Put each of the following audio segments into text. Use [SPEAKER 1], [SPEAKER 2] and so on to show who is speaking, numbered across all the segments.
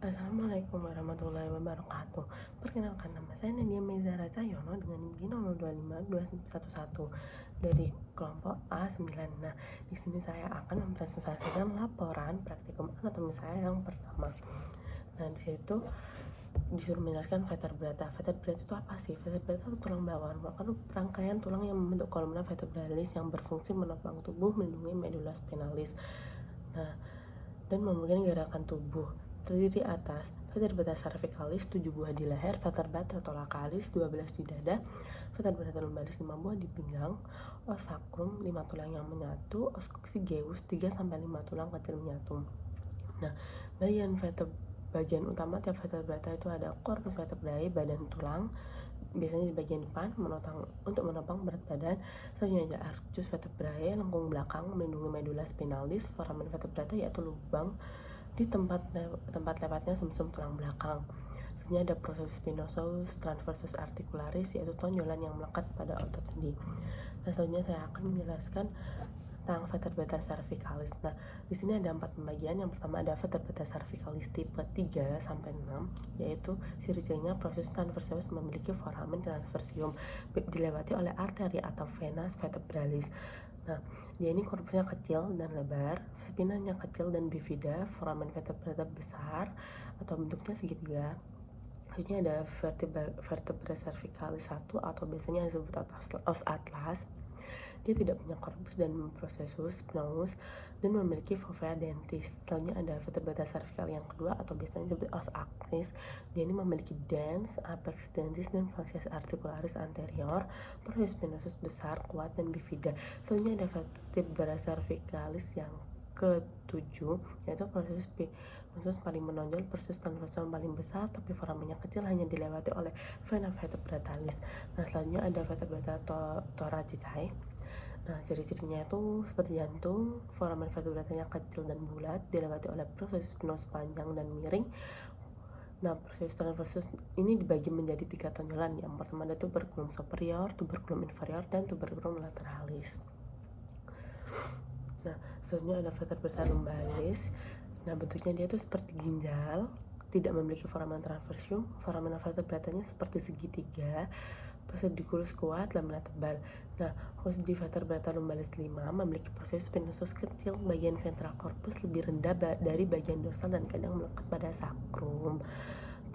[SPEAKER 1] Assalamualaikum warahmatullahi wabarakatuh. Perkenalkan, nama saya Nadia Mezara Cahyono dengan NIM 0252211 dari kelompok A9. Nah, di sini saya akan mempresentasikan laporan praktikum anatomi saya yang pertama. Nah, di situ disuruh menjelaskan vertebrata. Vertebrata itu apa sih? Vertebrata itu tulang bawaan, merupakan rangkaian tulang yang membentuk kolumna vertebralis yang berfungsi menopang tubuh, melindungi medula spinalis. Nah, dan memungkinkan gerakan tubuh. Terdiri atas vertebrata cervicalis 7 buah di leher, vertebrata thoracalis 12 di dada, vertebrata lumbalis 5 buah di pinggang, os sacrum 5 tulang yang menyatu, os coccygeus 3 sampai 5 tulang kecil menyatu. Nah, bagian utama tiap vertebrata itu ada corpus vertebrae, badan tulang, biasanya di bagian depan untuk menopang berat badan. Selanjutnya ada arcus vertebrae, lengkung belakang melindungi medula spinalis, foramen vertebrata yaitu lubang di tempat lewatnya sumsum tulang belakang. Selanjutnya ada processus spinosus transversus articularis, yaitu tonjolan yang melekat pada otot sendi. Nah, selanjutnya saya akan menjelaskan tentang vertebrata cervicalis. Nah, di sini ada 4 pembagian. Yang pertama ada vertebrata cervicalis tipe 3 sampai 6, yaitu ciri-cirinya proses transversus memiliki foramen transversium dilewati oleh arteri atau venas vertebralis. Nah, dia ini korpusnya kecil dan lebar, spinanya kecil dan bifida, foramen vertebrata besar atau bentuknya segitiga. Selanjutnya ada vertebra cervicalis 1 atau biasanya disebut os atlas. Dia tidak punya korpus dan processus spinous dan memiliki fovea dentis. Selanjutnya ada vertebrata cervical yang kedua atau biasanya disebut os axis. Dia ini memiliki dens, apex dentis dan fascias articularis anterior, proses spinosus besar, kuat dan bifida. Selanjutnya ada vertebra cervicalis yang ketujuh, yaitu proses paling menonjol, proses transversal paling besar, tapi foramennya kecil, hanya dilewati oleh vena vertebratalis. Nah, selanjutnya ada vertebrata thoracicae. Nah, ciri-cirinya itu seperti jantung, foramen vertebratanya kecil dan bulat, dilewati oleh proses spinos panjang dan miring. Nah, proses transversus ini dibagi menjadi 3 tonjolan. Yang pertama ada tuberculum superior, tuberculum inferior, dan tuberculum lateralis. Nah, selanjutnya ada vertebrata lumbalis. Nah, bentuknya dia tuh seperti ginjal, tidak memiliki foramen transversium, foramen vertebratanya seperti segitiga, pedicellus kuat, lamina tebal. Nah, khusus di vertebrata lumbalis 5 memiliki proses spinosus kecil, bagian ventral corpus lebih rendah dari bagian dorsal dan kadang melekat pada sacrum.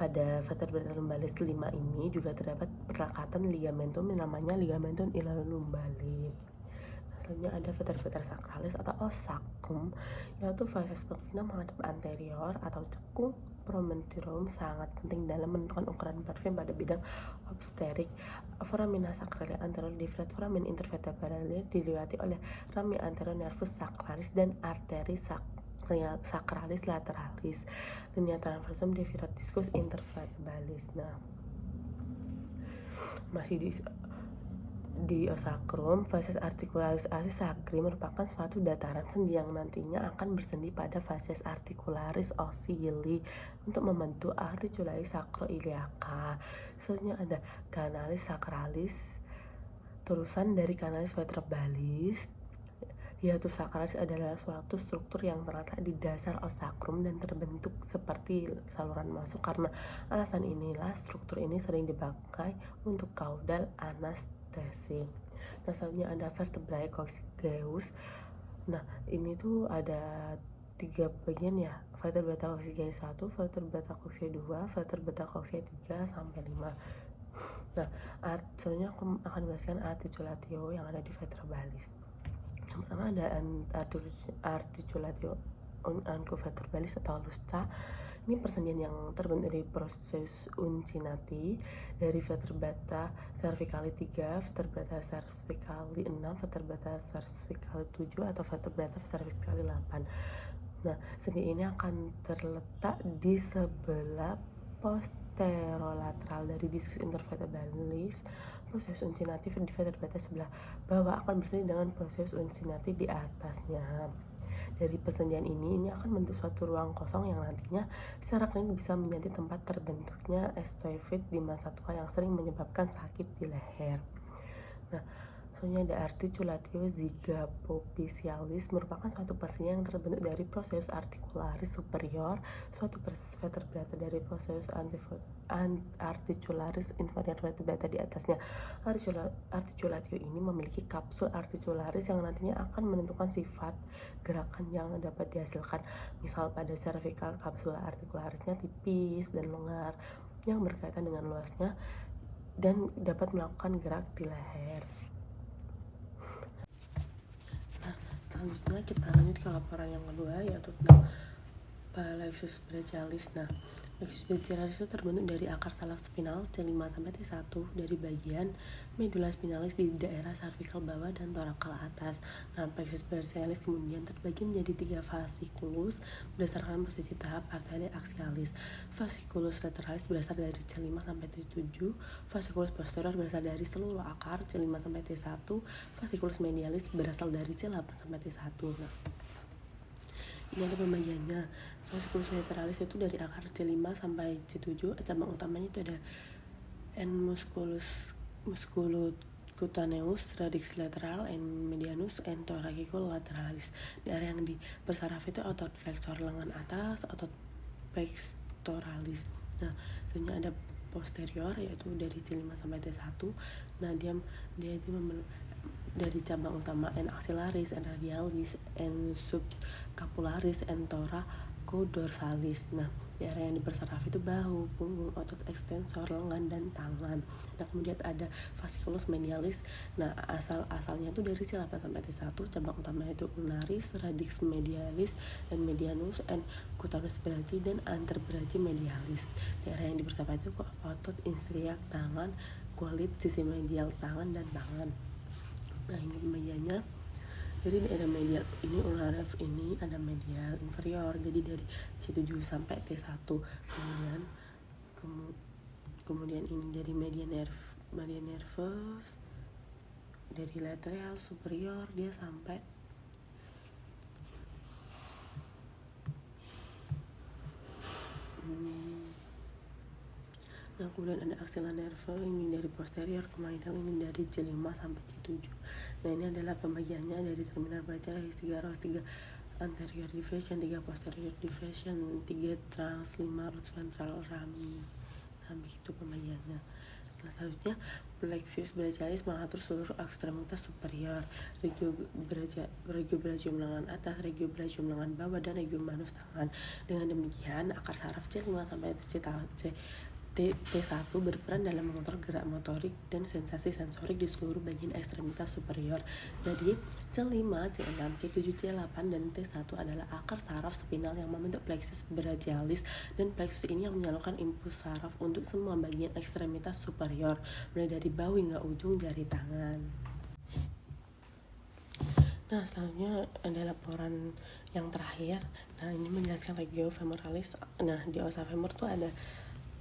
[SPEAKER 1] Pada vertebrata lumbalis 5 ini juga terdapat perakatan ligamentum namanya ligamentum ilioiumbalis. Selanjutnya ada vertebrata sacralis atau os sacrum, yaitu facies perfida menghadap anterior atau cekung promontorium, sangat penting dalam menentukan ukuran perfim pada bidang obstetrik. Foramina sacralis anterior dividat foramen intervertebralis dilewati oleh ramia anterior nervus sacralis dan arteri sacralis lateralis. Linea transversum dividat discus intervertebralis. Nah, masih di os sacrum, facies articularis asis sacri merupakan suatu dataran sendi yang nantinya akan bersendi pada facies articularis oculi untuk membentuk articularis sacroiliaca. Selanjutnya ada canalis sacralis, terusan dari canalis vertebralis, yaitu sacralis adalah suatu struktur yang terletak di dasar os sacrum dan terbentuk seperti saluran masuk. Karena alasan inilah struktur ini sering dipakai untuk caudal anestesi. Nah, selanjutnya ada vertebrae coccygeus. Nah, ini tuh ada 3 bagian ya, vertebrata coccygeus 1, vertebrata coccygeus 2, vertebrata coccygeus 3 sampai 5. Nah, selanjutnya aku akan menjelaskan articulatio yang ada di vertebralis. Yang pertama ada articulatio uncovertebralis atau LUSCA. Ini persendian yang terbentuk dari proses uncinati dari vertebrata cervicali 3, vertebrata cervicali 6, vertebrata cervicali 7 atau vertebrata cervicali 8. Nah, sendi ini akan terletak di sebelah posterolateral dari diskus intervertebralis. Proses uncinatif di vertebrata sebelah bawah akan bersendi dengan proses uncinatif di atasnya. Dari persendian ini akan membentuk suatu ruang kosong yang nantinya secara klinis bisa menjadi tempat terbentuknya osteoid di masa tua yang sering menyebabkan sakit di leher. Nah, Selanjutnya ada articulatio zygapophysialis, merupakan suatu pasinya yang terbentuk dari prosesus articularis superior, suatu vertebrata dari prosesus articularis inferior vertebrata di atasnya. Articulatio ini memiliki kapsul articularis yang nantinya akan menentukan sifat gerakan yang dapat dihasilkan. Misal pada cervical, kapsul articularisnya tipis dan longgar yang berkaitan dengan luasnya dan dapat melakukan gerak di leher. Selanjutnya kita lanjut ke laporan yang kedua, yaitu tentang plexus brachialis. Nah, plexus brachialis itu terbentuk dari akar saraf spinal C5 sampai T1 dari bagian medula spinalis di daerah cervical bawah dan torakal atas. Nah, plexus brachialis kemudian terbagi menjadi 3 fasciculus berdasarkan posisi tahap arteria axialis. Fasciculus lateralis berasal dari C5 sampai T7, fasciculus posterior berasal dari seluruh akar C5 sampai T1, fasciculus medialis berasal dari C8 sampai T1. Nah, ini ada pembagiannya. Fasciculus lateralis itu dari akar C5 sampai C7, cabang utamanya itu ada N musculocutaneus, radix lateral, N medianus, N thoracico-lateralis. Di area yang dipersaraf itu otot flexor lengan atas, otot pectoralis. Nah, selanjutnya ada posterior, yaitu dari C5 sampai T1. Nah, dia itu dari cabang utama N axillaris, N radialis, N subscapularis, N thoraco-dorsalis. Nah, di area yang dipersaraf itu bahu, punggung, otot ekstensor, lengan, dan tangan. Nah, kemudian ada fasciculus medialis. Nah, asalnya itu dari C8 sampai T1, cabang utamanya itu ulnaris, radix medialis, N medianus, N cutanus brachii, dan antebrachii medialis. Di area yang dipersaraf itu otot ischiac tangan, kulit sisi medial tangan, dan tangan. Nah, ini pembagiannya. Jadi daerah medial ini ulnar ini ada medial inferior, jadi dari C7 sampai T1. Kemudian ini dari median nervus dari lateral superior dia sampai Nah, kemudian ada axilla nerve ini dari posterior ke medial, ini dari C5 sampai C7. Nah, ini adalah pembagiannya dari terminal brachialis 3 ROS 3 anterior deviation, 3 posterior deviation, 3 trans, 5 root ventral rami. Nah, begitu pembagiannya. Nah, selanjutnya plexus brachialis mengatur seluruh ekstremitas superior, regiobrachium lengan atas, regiobrachium lengan bawah, dan regiomanus tangan. Dengan demikian, akar saraf C5 sampai T1 berperan dalam mengontrol gerak motorik dan sensasi sensorik di seluruh bagian ekstremitas superior. Jadi, C5, C6, C7, C8, dan T1 adalah akar saraf spinal yang membentuk plexus brachialis, dan plexus ini yang menyalurkan impuls saraf untuk semua bagian ekstremitas superior, mulai dari bahu hingga ujung jari tangan. Nah, selanjutnya ada laporan yang terakhir. Nah, ini menjelaskan regio femoralis. Nah, di osa femur tuh ada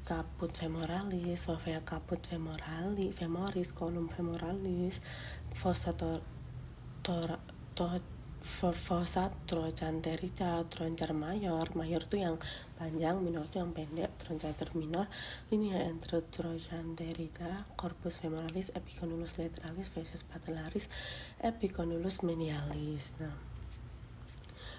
[SPEAKER 1] caput femoralis, fovea caput femoris, column femoralis, fossa trochanterica, trochar mayor itu yang panjang, minor itu yang pendek, trochanter minor, linea entre trochanterica, corpus femoralis, epicondylos lateralis, facies patellaris, epicondylos medialis. Nah,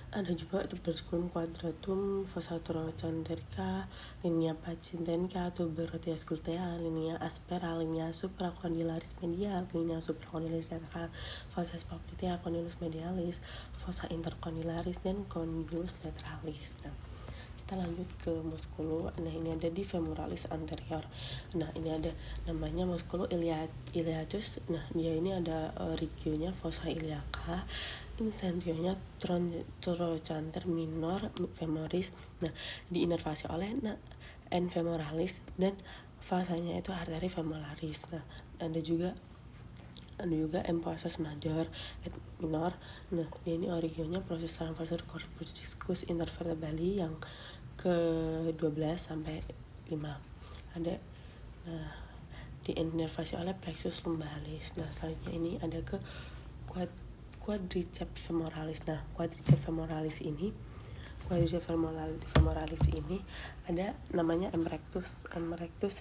[SPEAKER 1] ada juga tuberculum quadratum, fossa trochanterica, linea pachytencia, tuberotias glutea, linea aspera, linea supracondylaris medial, linea supracondylaris lateral, facies poplitea, condylus medialis, fossa intercondylaris, dan condylus lateralis. Nah, kita lanjut ke musculo. Nah, ini ada di femoralis anterior. Nah, ini ada namanya musculo iliacus. Nah, dia ini ada regionnya fossa iliaca, incentivnya trochanter minor femoris. Nah, diinervasi oleh N femoralis, dan fasanya itu arteri femoralis. Nah, ada juga emphasis major minor. Nah, dia ini originnya proses transversor corpus discus intervertebrali yang ke-12 sampai 5. Ada diinervasi oleh plexus lumbalis. Nah, selanjutnya ini ada ke quadriceps femoralis. Nah, quadriceps femoralis ini ada namanya M rectus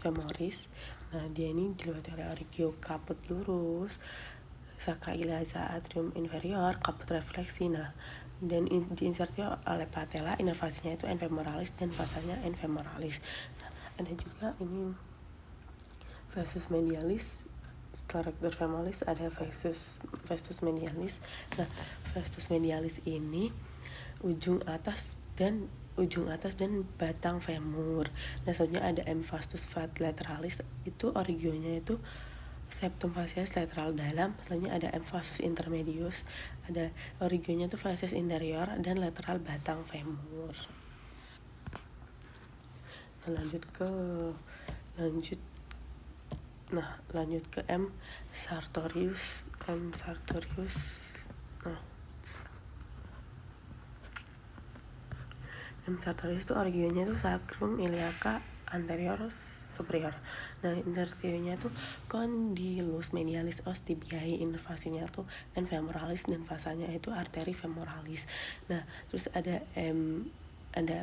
[SPEAKER 1] femoris. Nah, dia ini dilewati oleh origio caput lurus, sacroiliaca atrium inferior, kaput refleksi. Nah, dan diinsertio oleh patella, inervasinya itu infemoralis dan fasanya infemoralis. Nah, ada juga ini vastus medialis. Setelah rectus femoris ada vastus medialis. Nah, vastus medialis ini ujung atas dan batang femur. Nah, selanjutnya ada M vastus lateralis, itu origionya itu septum facies lateral dalam. Selanjutnya ada M vastus intermedius, ada origionya itu facies interior dan lateral batang femur. Nah, lanjut ke M sartorius. Nah, M sartorius itu origionya itu sacrum iliaca anterior superior. Nah, insertionya itu condylus medialis os tibiae, inervasinya tuh infemoralis dan fasanya itu arteri femoralis. Nah, terus ada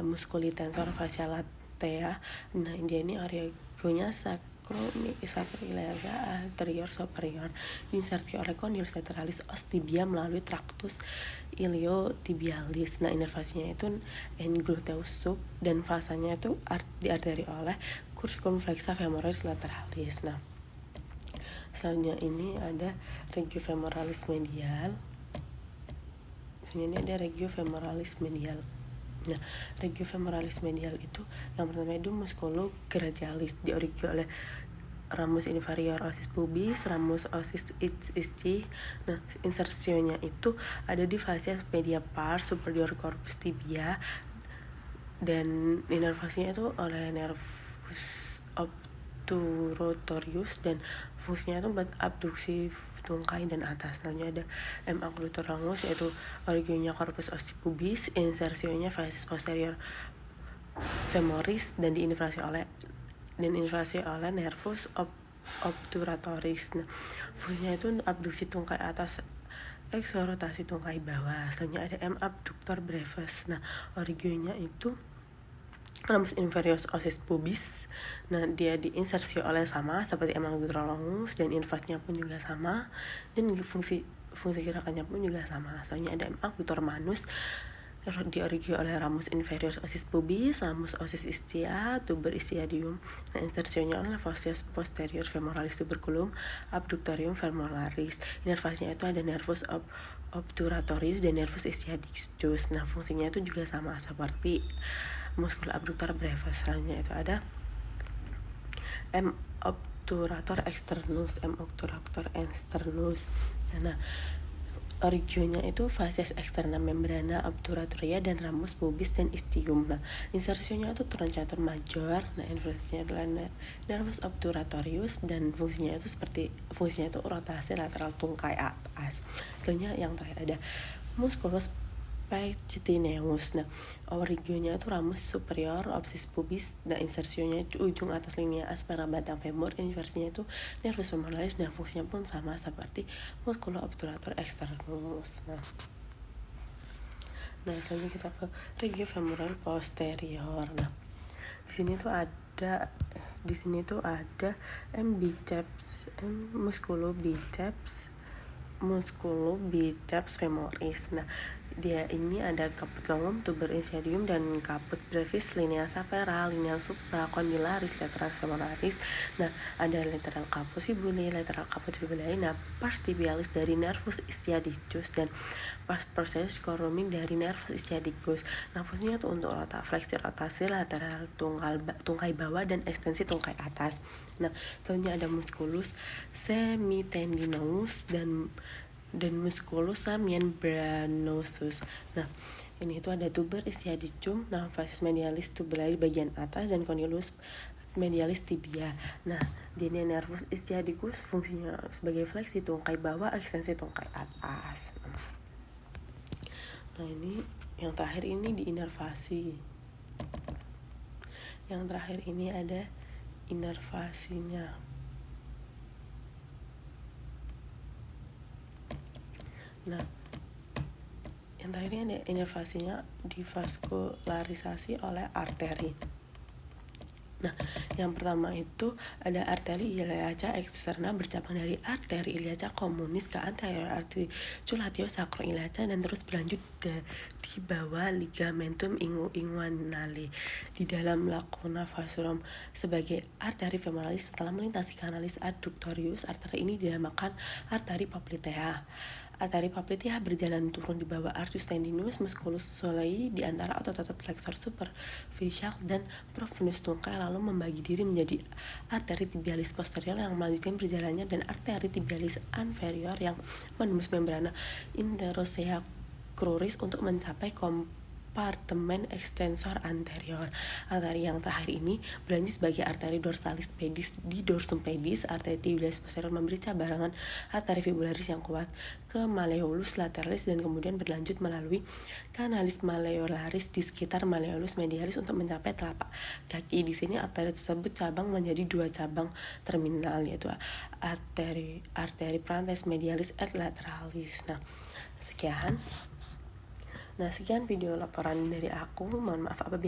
[SPEAKER 1] musculi tensor fascia latea. Nah, dia ini origionya sacroiliaca anterior superior, diinsertio oleh condylus lateralis os tibia melalui tractus iliotibialis. Nah, inervasinya itu gluteus sub dan fasanya itu diarteri oleh circumflexa femoris lateralis. Nah, selanjutnya ini ada regio femoralis medial. Nah, regio femoralis medial itu yang pertama itu musculo gracialis, diorigio oleh ramus inferior osis pubis, ramus osis ischi. Nah, insersionya itu ada di fascia media pars superior corpus tibia dan inervasinya itu oleh nervus obturatorius dan fungsinya itu buat abduksi tungkai dan atas. Selanjutnya ada M occlutor longus, yaitu origionya corpus osis pubis, insersionya facies posterior femoris dan diinnervasi oleh nervus obturatoris. Nah, fungsinya itu abduksi tungkai atas, eksorotasi tungkai bawah. Selanjutnya ada M abductor brevis. Nah, origionya itu ramus inferior osis pubis. Nah, dia diinsersio oleh sama seperti M occlutor longus dan innervasinya pun juga sama dan fungsi gerakannya pun juga sama. Selanjutnya ada M occlutor manus, diorigio oleh ramus inferior osis pubis, ramus osis ischia, tuber ischiadium. Nah, insersionya oleh fascia posterior femoralis tuberculum, abductorium femoralis. Inervasinya itu ada nervus obturatorius dan nervus ischiadicus. Nah, fungsinya itu juga sama seperti muscul abductor brevis. Selanjutnya itu ada M obturator externus, Nah, origionya itu facies externa membrana obturatoria dan ramus pubis dan istium. Nah, insersionya itu truncator major. Nah, insersinya adalah nervus obturatorius dan fungsinya itu rotasi lateral tungkai atas. Selanjutnya yang terakhir ada musculus pectineus. Nah, origionya itu ramus superior osis pubis. Nah, insersionya itu ujung atas linea aspera batang femur. Inversinya itu nervus femoralis dan fungsinya pun sama seperti musculo obturator externus. Nah, selanjutnya kita ke regio femoral posterior. Nah, di sini tuh ada M biceps, musculo biceps femoris. Nah, dia ini ada caput longum, tuber ischiadium dan caput brevis, linea sapera, linea supra, condylaris, lateral femoralis. Nah, ada lateral caput fibulae, nah, pars tibialis dari nervus ischiadicus dan pars posterius coronum dari nervus ischiadicus. Nah, fungsinya itu untuk fleksi rotasi lateral tungkai bawah dan ekstensi tungkai atas. Nah, selanjutnya ada musculus semitendinosus dan musculus membranosus. Nah, ini itu ada tuber ischiadicum, nah, facies medialis tubuli bagian atas dan condylus medialis tibia. Nah, dia nervus ischiadicus, fungsinya sebagai fleksi tungkai bawah, ekstensi tungkai atas. Nah, ini yang terakhir ini diinervasi. Yang terakhir ini ada inervasinya. Nah, yang terakhir ini ada inervasinya divaskularisasi oleh arteri. Nah, yang pertama itu ada arteri iliaca eksterna bercabang dari arteri iliaca communis ke anterior articulatio sacroiliaca dan terus berlanjut di bawah ligamentum inguinale di dalam lacuna vasurum sebagai arteri femoralis. Setelah melintasi canalis adductorius, arteri ini dinamakan arteri poplitea. Arteri poplitea berjalan turun di bawah arcus tendinus musculus solei di antara otot-otot flexor superficial dan profundus tungkai, lalu membagi diri menjadi arteri tibialis posterior yang melanjutkan perjalanannya dan arteri tibialis inferior yang menembus membrana interosea cruris untuk mencapai kompartemen extensor anterior. Arteri yang terakhir ini berlanjut sebagai arteri dorsalis pedis di dorsum pedis. Arteri tibialis posterior memberi cabarangan arteri fibularis yang kuat ke malleolus lateralis dan kemudian berlanjut melalui canalis malleolaris di sekitar malleolus medialis untuk mencapai telapak kaki. Di sini arteri tersebut cabang menjadi dua cabang terminal, yaitu arteri plantaris medialis et lateralis. Sekian video laporan dari aku. Mohon maaf apabila